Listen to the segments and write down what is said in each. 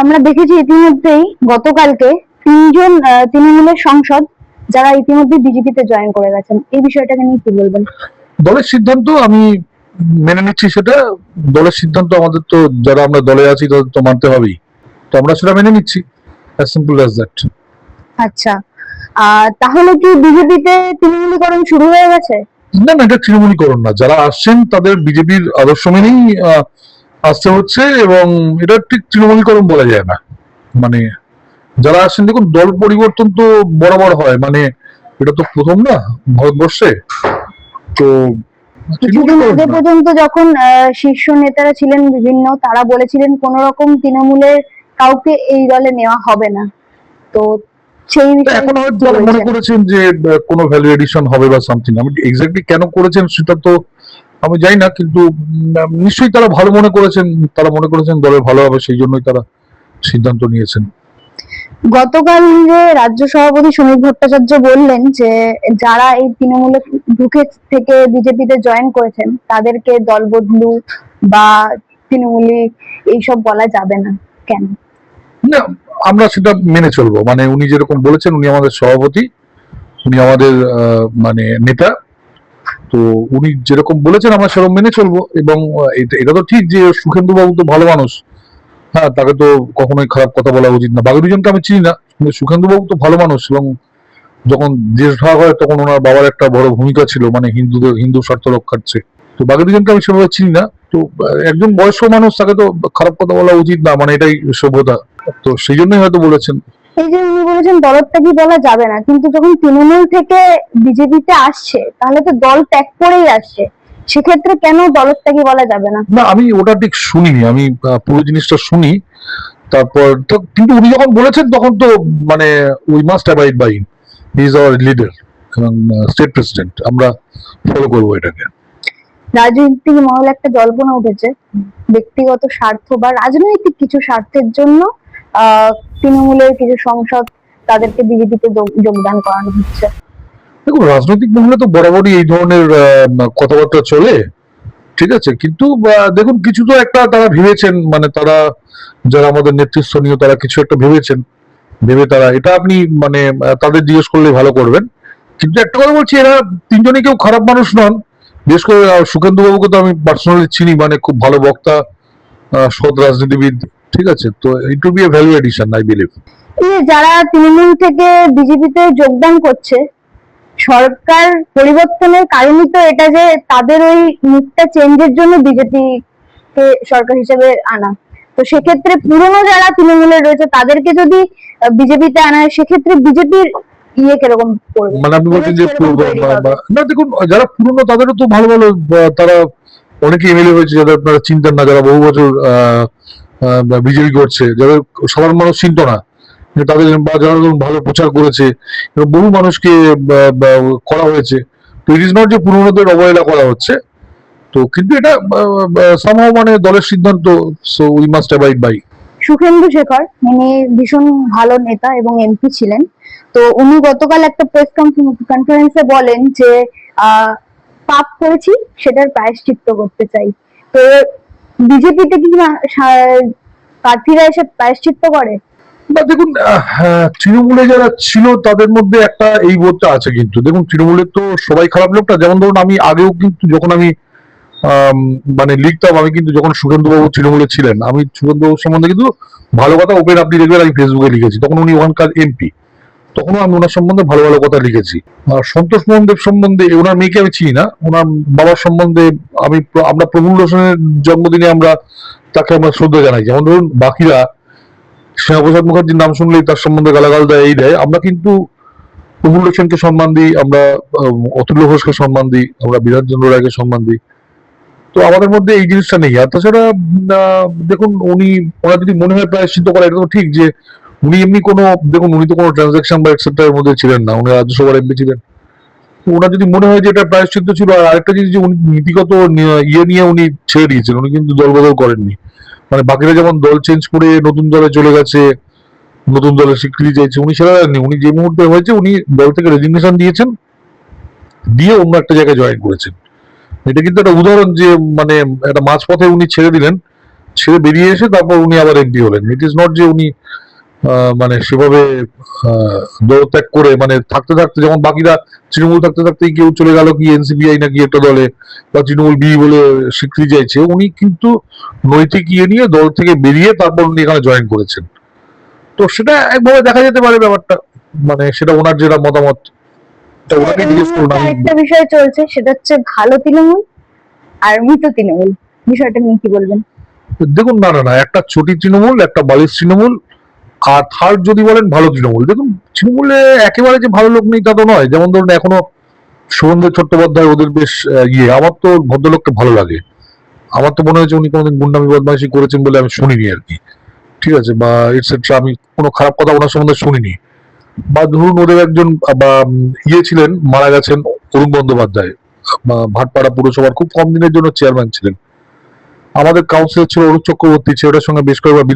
আমরা দেখেছি ইতিমধ্যেই গতকালকে তিনজন তৃণমূলের সাংসদ যারা ইতিমধ্যে বিজেপিতে জয়েন করে গেছেন, এই বিষয়টাকে নিয়ে কি বলবেন? দলের সিদ্ধান্ত আমি মেনে নিচ্ছি, সেটা দলের সিদ্ধান্ত। আমাদের তো যারা আমরা দলে আছি তাদের তো মানতে হবেই, তো আমরা সেটা মেনে নিচ্ছি, অ্যাজ সিম্পল অ্যাজ দ্যাট। আচ্ছা, তাহলে কি বিজেপিতে তৃণমূলীকরণ শুরু হয়ে গেছে? না না, এটা তৃণমূলীকরণ না। যারা আসছেন তাদের বিজেপির আদর্শ মেনেই আসতে হচ্ছে, এবং এটা ঠিক তৃণমূলীকরণ বলা যায় না। মানে যারা আসছেন, দেখুন, দল পরিবর্তন তো বরাবর হয়, মানে এটা তো প্রথম না ভারতবর্ষে। তো কিছুদিন আগে পর্যন্ত যখন শীর্ষ নেতারা ছিলেন বিভিন্ন, তারা বলেছিলেন কোন রকম তৃণমূলের কাউকে এই দলে নেওয়া হবে না। তো সেই এখন হয়তো তারা মনে করেছেন যে কোনো ভ্যালু এডিশন হবে বা সামথিং। আমি এক্স্যাক্টলি কেন করেছেন সেটা তো আমি জানি না, কিন্তু নিশ্চয়ই তারা ভালো মনে করেছেন, তারা মনে করেছেন দলের ভালো হবে, সেই জন্যই তারা সিদ্ধান্ত নিয়েছেন। গতকাল যে রাজ্য সভাপতি সমীর ভট্টাচার্য বললেন যে যারা এই তৃণমূলে ঢুকে থেকে বিজেপিতে জয়েন করেছেন তাদেরকে দলবদলু বা তৃণমূলী এইসব বলা যাবে না, কেন? না, আমরা সেটা মেনে চলবো। মানে উনি যেরকম বলেছেন, উনি আমাদের সভাপতি, উনি আমাদের মানে নেতা, তো উনি যেরকম বলেছেন আমরা সেরকম মেনে চলবো। এবং এটা তো ঠিক যে সুখেন্দু বাবু তো ভালো মানুষ, হ্যাঁ, তাকে তো কখনোই খারাপ কথা বলা উচিত না। বাকি দুজনকে আমি চিনি না, কিন্তু সুখেন্দু বাবু তো ভালো মানুষ, এবং যখন দেশ ভাগ হয় তখন ওনার বাবার একটা বড় ভূমিকা ছিল, মানে হিন্দু স্বার্থ রক্ষার্থে। তো বাকি দুজনকে আমি সেভাবে চিনি না। তো একজন বয়স্ক মানুষ, তাকে তো খারাপ কথা বলা উচিত না, মানে এটাই সভ্যতা। তো সেই জন্যই হয়তো বলেছেন। এই যে উনি বলেছেন দলত্যাগী বলা যাবে না, কিন্তু যখন তৃণমূল থেকে বিজেপিতে আসছে তাহলে তো দল ত্যাগ করেই আসছে, সেক্ষেত্রে কেন দলত্যাগী বলা যাবে না? না, আমি ওটা ঠিক শুনিনি, আমি পুরো জিনিসটা শুনি। তারপর তো, কিন্তু উনি যখন বলেছেন তখন তো মানে we must abide by him, he is our leader এবং স্টেট প্রেসিডেন্ট, আমরা ফলো করবো এটাকে। রাজনৈতিক মহলে একটা জল্পনা উঠেছে, ব্যক্তিগত স্বার্থ বা রাজনৈতিক কিছু স্বার্থের জন্য তৃণমূলের কিছু সংসদ তাদেরকে বিজেপিতে যোগদান করানো হচ্ছে। দেখুন, রাজনৈতিক মহলে তো বরাবরই এই ধরনের কথাবার্তা চলে, ঠিক আছে, কিন্তু দেখুন, কিছু তো একটা তারা ভেবেছেন, মানে তারা যারা আমাদের নেতৃস্থানীয়, তারা কিছু একটা ভেবেছেন, ভেবে তারা এটা, আপনি মানে তাদের জিজ্ঞেস করলে ভালো করবেন। কিন্তু একটা কথা বলছি, এরা তিনজনই কেউ খারাপ মানুষ নন। বিশেষ করে সুখেন্দু বাবুকে তো আমি পার্সোনালি চিনি, মানে খুব ভালো বক্তা, সৎ রাজনীতিবিদ, ঠিক আছে। তো it will be a value addition, I believe. এই যে যারা তৃণমূল থেকে বিজেপিতে যোগদান করছে, সরকার পরিবর্তনের কারণই তো এটা যে তাদের ওই মুখটা চেঞ্জের জন্য বিজেপি কে সরকার হিসেবে আনা। তো সেক্ষেত্রে পুরনো যারা তৃণমূলে রয়েছে তাদেরকে যদি বিজেপিতে আনা হয়, সেক্ষেত্রে বিজেপির ইয়ে কিরকম পড়বে? মানে আপনি বলছেন যে না, দেখুন, যারা পুরনো তাদেরও তো ভালো ভালো, তারা অনেকে এমএলএ হয়েছে যাদের আপনারা চিনতেন না, যারা বহু বছর বিজেপি করছে, যাদের সাধারণ মানুষ চিনত না, তাদের বা যারা ভালো প্রচার করেছে, এবং বহু মানুষকে করা হয়েছে। তো ইট ইজ নট যে পুরনোদের অবহেলা করা হচ্ছে। তো কিন্তু এটা সামহাও মানে দলের সিদ্ধান্ত, so we must abide by. Sukhendu Sekhar উনি ভীষণ ভালো নেতা এবং এমপি ছিলেন। তো উনি গতকাল একটা প্রেস কনফারেন্সে বলেন যে পাপ করেছি, সেটার প্রায়শ্চিত্ত করতে চাই। তো বিজেপিতে কি প্রার্থীরা এসে প্রায়শ্চিত্ত করে? না, দেখুন, তৃণমূলে যারা ছিল তাদের মধ্যে একটা এই বোধটা আছে, কিন্তু দেখুন, তৃণমূলের তো সবাই খারাপ লোকটা। যেমন ধরুন, আমি আগেও কিন্তু যখন আমি মানে লিখতাম, আমি কিন্তু যখন সুখেন্দু বাবু তৃণমূলে ছিলেন, আমি সুখেন্দু বাবুর সম্বন্ধে কিন্তু ভালো কথা ওপেন, আপনি দেখবেন, আমি ফেসবুকে লিখেছি। তখন উনি ওখানকার এমপি, তখনও আমি ওনার সম্বন্ধে ভালো ভালো কথা লিখেছি। আর সন্তোষ মোহন দেব সম্বন্ধে, ওনার মেয়েকে আমি চিনি না, ওনার বাবার সম্বন্ধে আমরা প্রফুল্ল হোসেনের জন্মদিনে তাকে আমরা শ্রদ্ধা জানাই। যেমন ধরুন, বাকিরা শ্যামাপ্রসাদ মুখার্জির নাম শুনলেই তার সম্বন্ধে গালাগাল দেয়, এই দেয়। আমরা কিন্তু প্রফুল্ল সেনকে সম্মান দিই, আমরা অতুল্য ঘোষকে সম্মান দিই, আমরা বিধানচন্দ্র রায়কে সম্মান দিই। তো আমাদের মধ্যে এই জিনিসটা নেই। আর তাছাড়া দেখুন, ওনার যদি মনে হয় প্রায়শ্চিত্ত করা, এটা তো ঠিক যে উনি এমনি কোনো, দেখুন, উনি তো কোনো ট্রানজাকশন বা এক্সেট্রার মধ্যে ছিলেন না, উনি রাজ্যসভার এমপি ছিলেন। ওনার যদি মনে হয় যে এটা প্রায়শ্চিত্ত ছিল। আর আরেকটা জিনিস, যে উনি নীতিগত ইয়ে নিয়ে উনি ছেড়ে দিয়েছেন, উনি কিন্তু দল বদল করেননি। মানে বাকিরা যেমন দল চেঞ্জ করে নতুন দলে চলে গেছে, নতুন দলের স্বীকৃতি চাইছে, উনি সেটা দেননি। উনি যে মুহূর্তে হয়েছে, উনি দল থেকে রেজিগনেশন দিয়েছেন, দিয়ে অন্য একটা জায়গায় জয়েন করেছেন। এটা কিন্তু একটা উদাহরণ যে মানে একটা মাঝপথে উনি ছেড়ে দিলেন, ছেড়ে বেরিয়ে এসে তারপর উনি আবার এমপি হলেন। ইট ইজ নট যে উনি মানে সেভাবে দলত্যাগ করে, মানে থাকতে থাকতে, যেমন বাকিরা তৃণমূল থাকতে থাকতেই কেউ চলে গেল কি এনসিপিআই নাকি একটা দলে, বা তৃণমূল বি বলে স্বীকৃতি চাইছে, উনি কিন্তু নৈতিক ইয়ে নিয়ে দল থেকে বেরিয়ে তারপর উনি এখানে জয়েন করেছেন। তো সেটা একভাবে দেখা যেতে পারে ব্যাপারটা, মানে সেটা ওনার যেটা মতামত, এটা ওনাকে এই জিজ্ঞেস করুন। মুহূর্তে আমি আরেকটা বিষয় চলছে, সেটা হচ্ছে ভালো তৃণমূল আর মৃত তৃণমূল। বিষয়টা নিয়ে কি বলবেন? দেখুন, না না না, একটা ছোটি তৃণমূল, একটা বালিশ তৃণমূল, আর থার্ড যদি বলেন ভালো তৃণমূল। দেখুন, তৃণমূলে একেবারে যে ভালো লোক নেই তা তো নয়। যেমন ধরুন এখনো শুভেন্দু চট্টোপাধ্যায় ওদের বেশ ইয়ে, আমার তো ভদ্রলোককে ভালো লাগে। আমার তো মনে হয়েছে উনি কোনোদিন গুন্ডামি বদমাইশি করেছেন বলে আমি শুনিনি আর কি, ঠিক আছে, বা এটসেট্রা, আমি কোনো খারাপ কথা ওনার সম্বন্ধে শুনিনি। বা ধরুন ওদের একজন বা ইয়ে ছিলেন, মারা গেছেন, অরুণ বন্দ্যোপাধ্যায়, ভাটপাড়া পুরসভার খুব কম দিনের জন্য চেয়ারম্যান ছিলেন। আমাদের কাউন্সিলর ছিল অরূপ চক্রবর্তী, ছেলেটার সঙ্গে বেশ কয়েকবার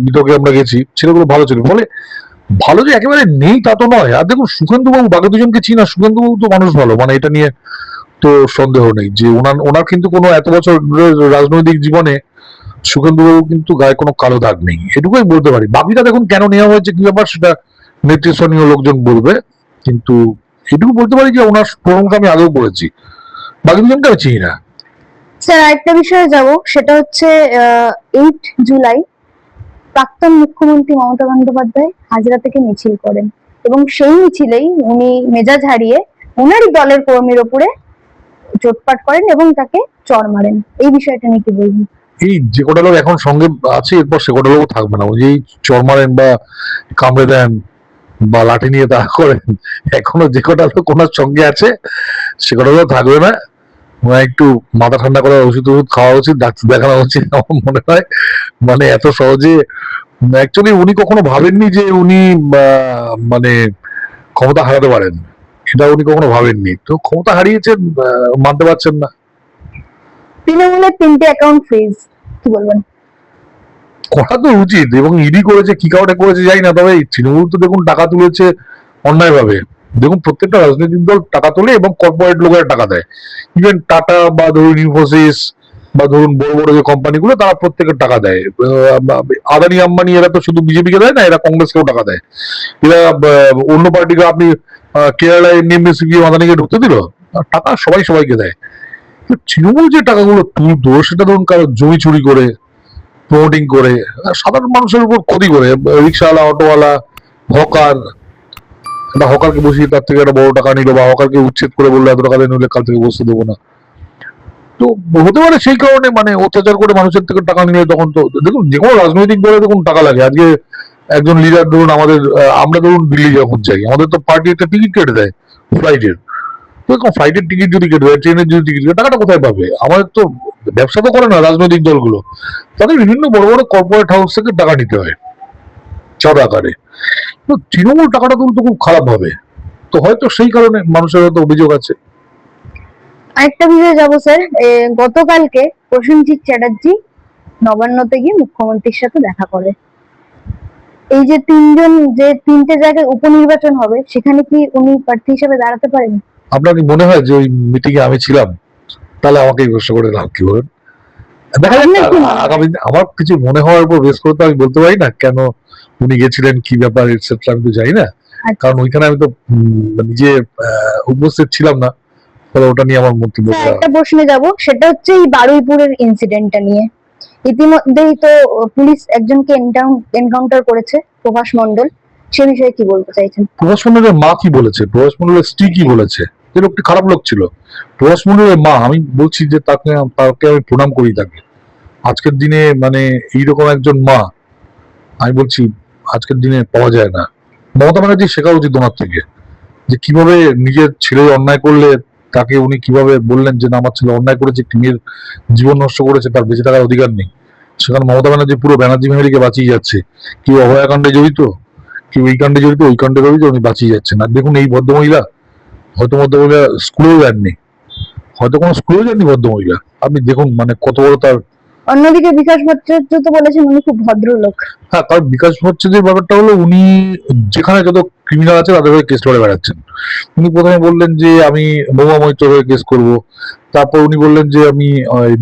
বিতর্কে আমরা গেছি, ছেলেগুলো ভালো ছিল বলে। ভালো যে একেবারে নেই তা তো নয়। আর দেখুন সুখেন্দু বাবু, বাকি দুজনকে চিনা, সুখেন্দু বাবু তো মানুষ ভালো, মানে এটা নিয়ে তো সন্দেহ নেই যে ওনার ওনার কিন্তু কোনো এত বছর রাজনৈতিক জীবনে সুখেন্দু বাবু কিন্তু গায়ে কোনো কালো দাগ নেই, এটুকুই বলতে পারি। বাকিটা দেখুন কেন নেওয়া হয়েছে কি ব্যাপার, সেটা নেতৃস্থানীয় লোকজন বলবে, কিন্তু এটুকু বলতে পারি যে ওনার প্রশংসা আমি আগেও করেছি। বাকি দুজনকে আমি চিনি না। স্যার আরেকটা বিষয়ে যাব, সেটা হচ্ছে 8 জুলাই প্রাক্তন মুখ্যমন্ত্রী মমতা বন্দ্যোপাধ্যায় হাজরা থেকে মিছিল করেন, এবং সেই মিছিলেই উনি মেজাজ হারিয়ে ওনারই দলের কর্মীর ওপরে চোটপাট করেন এবং তাকে চড় মারেন। এই বিষয়টা নিয়ে কি বলবেন? এই যে কটা লোক এখন সঙ্গে আছে, এরপর সে কটা লোক থাকবে না। ওই যে চর মারেন বা কামড়ে দেন বা লাঠি নিয়ে তাড়া করেন, এখনো যে কটা লোক ওনার সঙ্গে আছে সে কটা লোক থাকবে না। ওনার একটু মাথা ঠান্ডা করার ওষুধ খাওয়া উচিত, ডাক্তার দেখানো উচিত আমার মনে হয়। মানে এত সহজে অ্যাকচুয়ালি উনি কখনো ভাবেননি যে উনি মানে ক্ষমতা হারাতে পারেন, এটা উনি কখনো ভাবেননি। তো ক্ষমতা হারিয়েছেন, মানতে পারছেন না। তৃণমূলের 3টে অ্যাকাউন্ট ফ্রিজ, কি বলবেন? করা তো উচিত, এবং ইডি করেছে, কি কারণে করেছে জানি না। তবে এই তৃণমূল তো দেখুন টাকা তুলেছে অন্যায়ভাবে। দেখুন প্রত্যেকটা রাজনৈতিক দল টাকা তোলে এবং কর্পোরেট লোকেরা টাকা দেয়। ইভেন টাটা বা ধরুন ইনফোসিস বা ধরুন বড় বড় যে কোম্পানিগুলো, তারা প্রত্যেকের টাকা দেয়। আদানি আম্বানি এরা তো শুধু বিজেপিকে দেয় না, এরা কংগ্রেসকেও টাকা দেয়। এরা অন্য পার্টিকে, আপনি কেরালায় এমনি এমনি সিপিএম আদানিকে ঢুকতে দিল, টাকা সবাই সবাইকে দেয়। তো তৃণমূল যে টাকাগুলো তুলতো সেটা ধরুন কারো জমি চুরি করে, প্রমোটিং করে, সাধারণ মানুষের উপর ক্ষতি করে, রিক্সাওয়ালা, অটোওয়ালা, হকার, একটা হকারকে বসিয়ে তার থেকে একটা বড় টাকা নিল, বা হকারকে উচ্ছেদ করে বললো এত টাকা দিয়ে নিলে কাল থেকে বসতে দেবো না। তো হতে পারে সেই কারণে, মানে অত্যাচার করে মানুষের থেকে টাকা নিলে, তখন তো দেখুন যে কোনো রাজনৈতিক দলে দেখুন টাকা লাগে। আজকে একজন লিডার ধরুন আমাদের, আমরা ধরুন দিল্লি যখন যাই, আমাদের তো পার্টি একটা টিকিট কেটে দেয় ফ্লাইটের। তো ফ্লাইটের টিকিট যদি কেটে দেয়, ট্রেনের যদি টিকিট, টাকাটা কোথায় পাবে? আমাদের তো ব্যবসা তো করে না রাজনৈতিক দলগুলো, তাদের বিভিন্ন বড় বড় কর্পোরেট হাউস থেকে টাকা নিতে হয় চাঁদা আকারে। তো তৃণমূল টাকাটা তুলতে খুব খারাপ ভাবে। তো হয়তো সেই কারণে মানুষের হয়তো অভিযোগ আছে। আরেকটা বিষয়ে যাব স্যার, গতকালকে প্রসেনজিৎ চ্যাটার্জি নবান্নতে গিয়ে মুখ্যমন্ত্রীর সাথে দেখা করে। এই যে তিনজন, যে 3টে জায়গায় উপনির্বাচন হবে, সেখানে কি উনি প্রার্থী হিসেবে দাঁড়াতে পারেন? আপনার কি মনে হয় যে ওই মিটিং এ আমি ছিলাম? তাহলে আমাকে এই প্রশ্ন করে লাভ কি বলেন? দেখা যাক, আপনার কি মনে হয়? আগামী আমার কিছু মনে হওয়ার উপর বেস করে তো আমি বলতে পারি না কেন উনি গেছিলেন, কি ব্যাপার এটসেট্রা, আমি তো জানি না। আচ্ছা, কারণ ওইখানে আমি তো নিজে উপস্থিত ছিলাম না, ফলে ওটা নিয়ে আমার মন্তব্য স্যার করা। একটা প্রশ্নে যাব, সেটা হচ্ছে এই বারুইপুরের ইনসিডেন্টটা নিয়ে। ইতিমধ্যেই তো পুলিশ একজনকে এনকাউন্টার করেছে, প্রভাস মণ্ডল। সে বিষয়ে কি বলতে চাইছেন? প্রভাস মন্ডলের মা কি বলেছে, প্রভাস মন্ডলের স্ত্রী কি বলেছে? যে লোকটি খারাপ লোক ছিল। প্রভাস মন্ডলের মা, আমি বলছি যে তাকে আমি প্রণাম করি তাকে। আজকের দিনে মানে এইরকম একজন মা, আমি বলছি আজকের দিনে পাওয়া যায় না। মমতা ব্যানার্জি শেখা উচিত ওনার থেকে, যে কিভাবে নিজের ছেলে অন্যায় করলে তাকে উনি কিভাবে বললেন যে না, আমার ছেলে অন্যায় করেছে, একটি মেয়ের জীবন নষ্ট করেছে, তার বেঁচে থাকার অধিকার নেই। সেখানে মমতা ব্যানার্জি পুরো ব্যানার্জি ফ্যামিলিকে বাঁচিয়ে যাচ্ছে। কেউ অভয়াকাণ্ডে জড়িত, কেউ এই কাণ্ডে জড়িত, ওই কাণ্ডে জড়িত, উনি বাঁচিয়ে যাচ্ছেন। আর দেখুন এই ভদ্রমহিলা, হয়তো ভদ্রমহিলা স্কুলেও যাননি, হয়তো কোনো স্কুলেও যাননি ভদ্রমহিলা। আপনি দেখুন মানে কত বড় তার। অন্যদিকে বিকাশ ভট্টাচার্য তো বলেছেন উনি খুব ভদ্রলোক। হ্যাঁ, কারণ বিকাশ হচ্ছে যে ব্যাপারটা হলো, উনি যেখানে যত ক্রিমিনাল আছে তাদের হয়ে কেস করে বেড়াচ্ছেন। উনি প্রথমে বললেন যে আমি মহুয়া মৈত্র হয়ে কেস করব, তারপর উনি বললেন যে আমি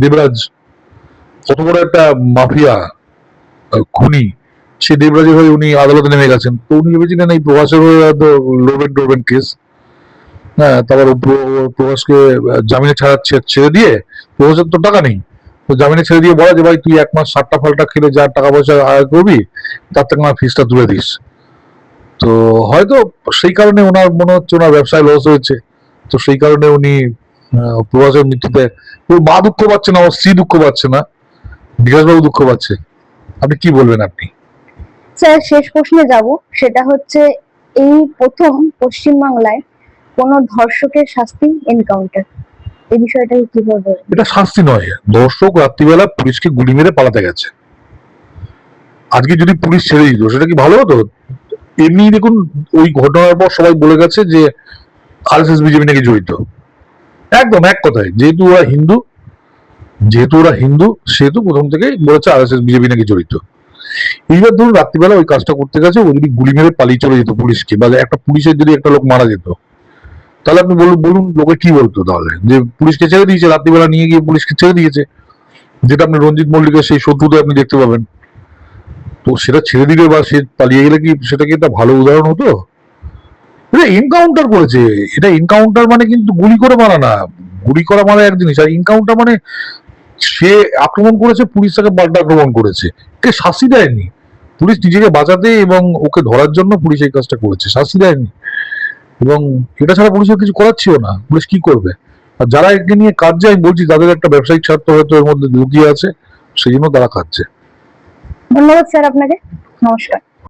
দেবরাজ কত বড় একটা মাফিয়া খুনি, সে দেবরাজের হয়ে উনি আদালতে নেমে গেছেন। তো উনি ভেবেছিলেন এই প্রভাসের হয়ে হয়তো লোবেন কেস, হ্যাঁ, তারপর প্রভাসকে জামিনে ছেড়ে দিয়ে, প্রভাসের তো টাকা নেই, তো জামিনে ছেড়ে দিয়ে বলা যে ভাই তুই 1 মাস সাট্টা ফাল্টা খেলে যা টাকা পয়সা আয় করবি তার থেকে আমার ফিসটা তুলে দিস। তো হয়তো সেই কারণে ওনার মনে হচ্ছে ওনার ব্যবসায় লস হয়েছে, তো সেই কারণে উনি প্রভাসের মৃত্যুতে ওর মা দুঃখ পাচ্ছে না, ওর স্ত্রী দুঃখ পাচ্ছে না, বিকাশবাবু দুঃখ পাচ্ছে। আপনি কি বলবেন আপনি? স্যার, শেষ প্রশ্নে যাব, সেটা হচ্ছে এই প্রথম পশ্চিমবাংলায় কোনো ধর্ষকের শাস্তি এনকাউন্টার, এই বিষয়টাকে কিভাবে বলবেন? এটা শাস্তি নয়, দর্শক রাত্রিবেলা পুলিশকে গুলি মেরে পালাতে গেছে। আজকে যদি পুলিশ ছেড়ে দিত সেটা কি ভালো হতো? এমনি দেখুন, ওই ঘটনার পর সবাই বলে গেছে যে আরএসএস বিজেপি নাকি জড়িত। একদম এক কথায়, যেহেতু ওরা হিন্দু সেহেতু প্রথম থেকেই বলেছে আরএসএস বিজেপি নাকি জড়িত। এইবার ধরুন রাত্রিবেলা ওই কাজটা করতে গেছে, ও যদি গুলি মেরে পালিয়ে চলে যেত পুলিশকে, বা একটা পুলিশের যদি একটা লোক মারা যেত, তাহলে আপনি বলুন লোকে কি বলতো? তাহলে যে পুলিশকে ছেড়ে দিয়েছে, রাত্রিবেলা নিয়ে গিয়ে পুলিশকে ছেড়ে দিয়েছে, যেটা আপনি রঞ্জিত মল্লিকের সেই শত্রুতা আপনি দেখতে পাবেন। তো সেটা ছেড়ে দিলে বা সে পালিয়ে গেলে কি সেটা কি একটা ভালো উদাহরণ হতো? এটা এনকাউন্টার করেছে, এটা এনকাউন্টার মানে কিন্তু গুলি করে মারা না। গুলি করা মারা এক জিনিস, আর এনকাউন্টার মানে সে আক্রমণ করেছে, পুলিশ তাকে পাল্টা আক্রমণ করেছে, কে শাস্তি দেয়নি। পুলিশ নিজেকে বাঁচাতে এবং ওকে ধরার জন্য পুলিশ এই কাজটা করেছে, শাস্তি দেয়নি। এবং এটা ছাড়া পুলিশের কিছু করার ছিল না, পুলিশ কি করবে? আর যারা একে নিয়ে কাঁদছে আমি বলছি তাদের একটা ব্যবসায়িক স্বার্থ হয়তো এর মধ্যে লুকিয়ে আছে, সেই জন্য তারা কাঁদছে। ধন্যবাদ স্যার আপনাকে, নমস্কার।